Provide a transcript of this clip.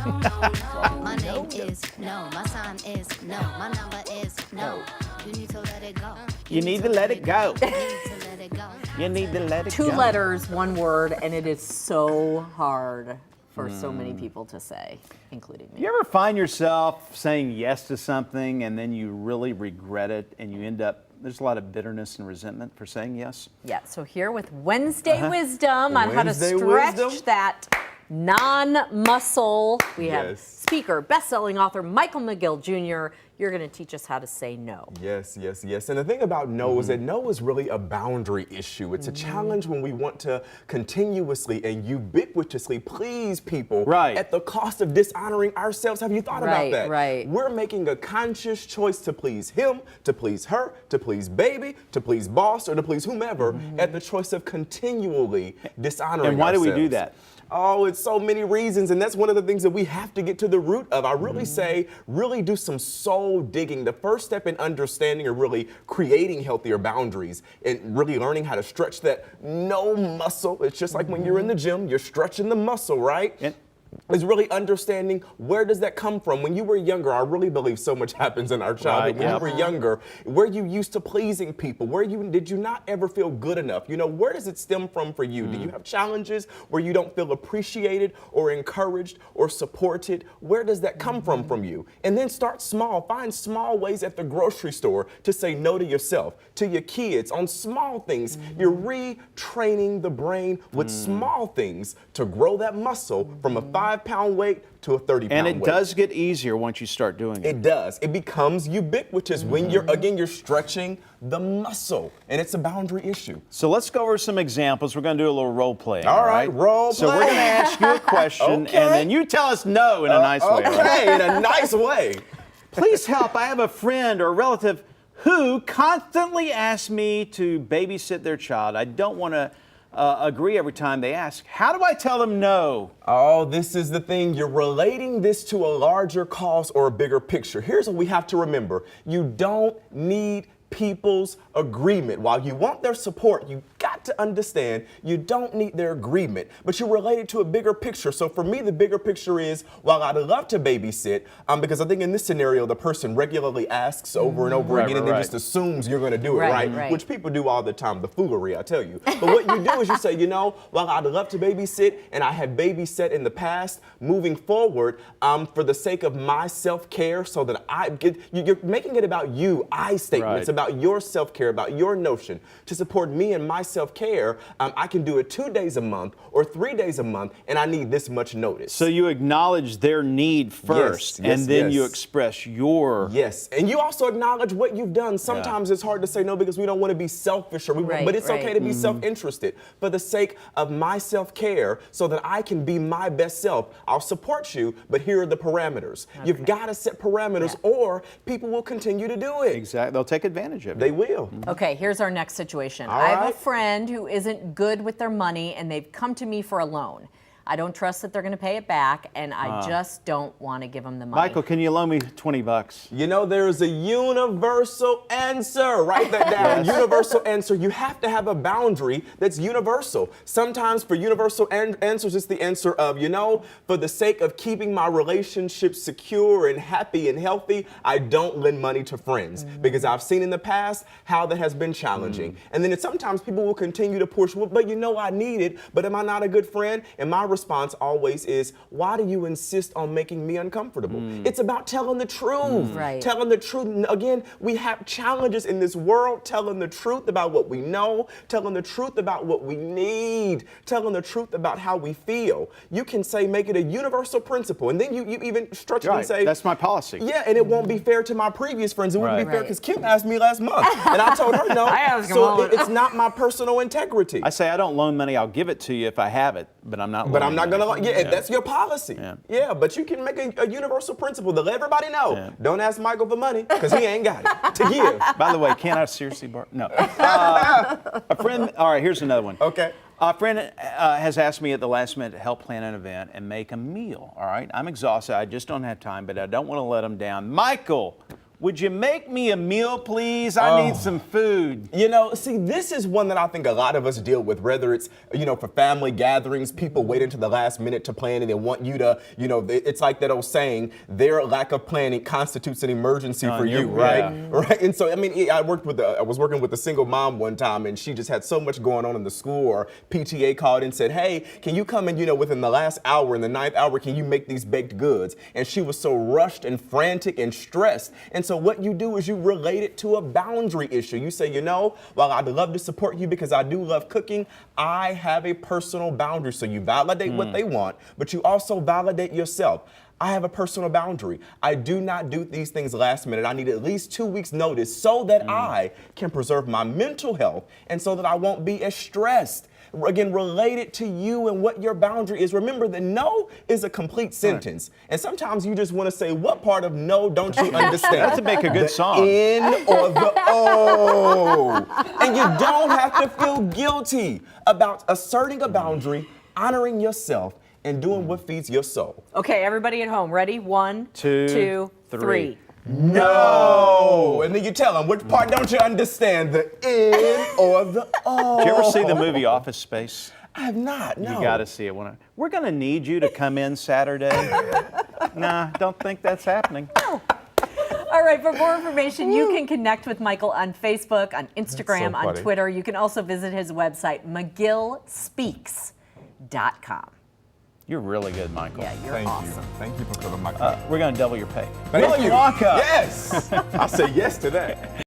My name is no. My sign is no. My number is no. You need to let it go. You need to let it go. You need to let it go. You need to let it Two go. letters, one word, and it is so hard for so many people to say, including me. You ever find yourself saying yes to something and then you really regret it and you end up, there's a lot of bitterness and resentment for saying yes? Yeah, so here with Wednesday Wisdom on how to Wednesday stretch Wisdom? that non-muscle. We have Yes. speaker, best-selling author Michael McGill Jr. You're going to teach us how to say no. Yes, yes, yes. And the thing about no is that no is really a boundary issue. It's a challenge when we want to continuously and ubiquitously please people at the cost of dishonoring ourselves. Have you thought about that? Right. We're making a conscious choice to please him, to please her, to please baby, to please boss, or to please whomever at the choice of continually dishonoring And why do we do ourselves. that? Oh, it's so many reasons, and that's one of the things that we have to get to the root of. I really say, really do some soul digging. The first step in understanding or really creating healthier boundaries and really learning how to stretch that no muscle. It's just like when you're in the gym, you're stretching the muscle, right? Is really understanding where does that come from. When you were younger, I really believe so much happens in our childhood. When you were younger, where you used to pleasing people, did you not ever feel good enough? You know, where does it stem from for you? Do you have challenges where you don't feel appreciated or encouraged or supported? Where does that come from you? And then start small. Find small ways at the grocery store to say no to yourself, to your kids, on small things. You're retraining the brain with small things to grow that muscle from a 5-pound weight to a 30-pound weight. And it does get easier once you start doing it. It does. It becomes ubiquitous when you're stretching the muscle, and it's a boundary issue. So let's go over some examples. We're going to do a little role playing. All right, role So we're going to ask you a question, and then you tell us no in a nice way. Okay, in a nice way. Please help. I have a friend or relative who constantly asks me to babysit their child. I don't want to agree every time they ask. How do I tell them no? Oh, this is the thing. You're relating this to a larger cause or a bigger picture. Here's what we have to remember. You don't need people's agreement. While you want their support, you got to understand you don't need their agreement, but you're related to a bigger picture. So for me, the bigger picture is, while I'd love to babysit, because I think in this scenario, the person regularly asks over and over again and then just assumes you're going to do it, right? Which people do all the time, the foolery, I tell you. But what you do is you say, you know, while I'd love to babysit and I have babysat in the past, moving forward, for the sake of my self-care, so that you're making it about you, I statements, about your self-care, about your notion. To support me and my self-care, I can do it 2 days a month or 3 days a month, and I need this much notice. So you acknowledge their need first, and then you express your... Yes, and you also acknowledge what you've done. Sometimes it's hard to say no because we don't want to be selfish, but it's okay to be self-interested. For the sake of my self-care, so that I can be my best self, I'll support you, but here are the parameters. You've got to set parameters, or people will continue to do it. Exactly. They'll take advantage of it. They will. Okay, here's our next situation. All I have right. a friend who isn't good with their money, and they've come to me for a loan. I don't trust that they're going to pay it back, and I just don't want to give them the money. Michael, can you loan me $20? You know, there's a universal answer. Write that down. Universal answer. You have to have a boundary that's universal. Sometimes for universal answers, it's the answer of, you know, for the sake of keeping my relationship secure and happy and healthy, I don't lend money to friends. Because I've seen in the past how that has been challenging. And then sometimes people will continue to push, well, but you know I need it, but am I not a good friend? And my response always is, why do you insist on making me uncomfortable? It's about telling the truth. Telling the truth. Again, we have challenges in this world, telling the truth about what we know, telling the truth about what we need, telling the truth about how we feel. You can say, make it a universal principle, and then you even stretch it and say, that's my policy. Yeah, and it won't be fair to my previous friends. It wouldn't be fair because Kim asked me last month, and I told her no. So it's not my personal integrity. I say I don't loan money. I'll give it to you if I have it, but I'm not loaning. But I'm not going to, that's your policy. Yeah, but you can make a universal principle to let everybody know. Don't ask Michael for money, because he ain't got it to give. By the way, can I seriously borrow? No. A friend, all right, here's another one. Okay. A friend has asked me at the last minute to help plan an event and make a meal, all right? I'm exhausted. I just don't have time, but I don't want to let them down. Michael, would you make me a meal, please? I need some food. You know, see, this is one that I think a lot of us deal with, whether it's, you know, for family gatherings, people wait until the last minute to plan and they want you to, you know, it's like that old saying, their lack of planning constitutes an emergency for you, right? yeah. Right. And so, I mean, I was working with a single mom one time, and she just had so much going on in the school, or PTA called and said, hey, can you come in, you know, within the last hour, in the 9th hour, can you make these baked goods? And she was so rushed and frantic and stressed. And so what you do is you relate it to a boundary issue. You say, you know, while I'd love to support you because I do love cooking, I have a personal boundary. So you validate what they want, but you also validate yourself. I have a personal boundary. I do not do these things last minute. I need at least 2 weeks notice so that I can preserve my mental health and so that I won't be as stressed. Again, relate it to you and what your boundary is. Remember that no is a complete sentence. And sometimes you just want to say, what part of no don't you understand? That'd make a good song. N or the O. And you don't have to feel guilty about asserting a boundary, honoring yourself, and doing what feeds your soul. Okay, everybody at home, ready? 1, Two, 2, 3. No! And then you tell them, which part don't you understand, the N or the O? Did you ever see the movie Office Space? I have not, no. You got to see it. We're going to need you to come in Saturday. Nah, don't think that's happening. All right, for more information, you can connect with Michael on Facebook, on Instagram, on funny. Twitter. You can also visit his website, McGillSpeaks.com. You're really good, Michael. Yeah, you're Thank awesome. you. Thank you for coming, my We're going to double your pay. Thank Willy you. Wonka. Yes! I say yes to that.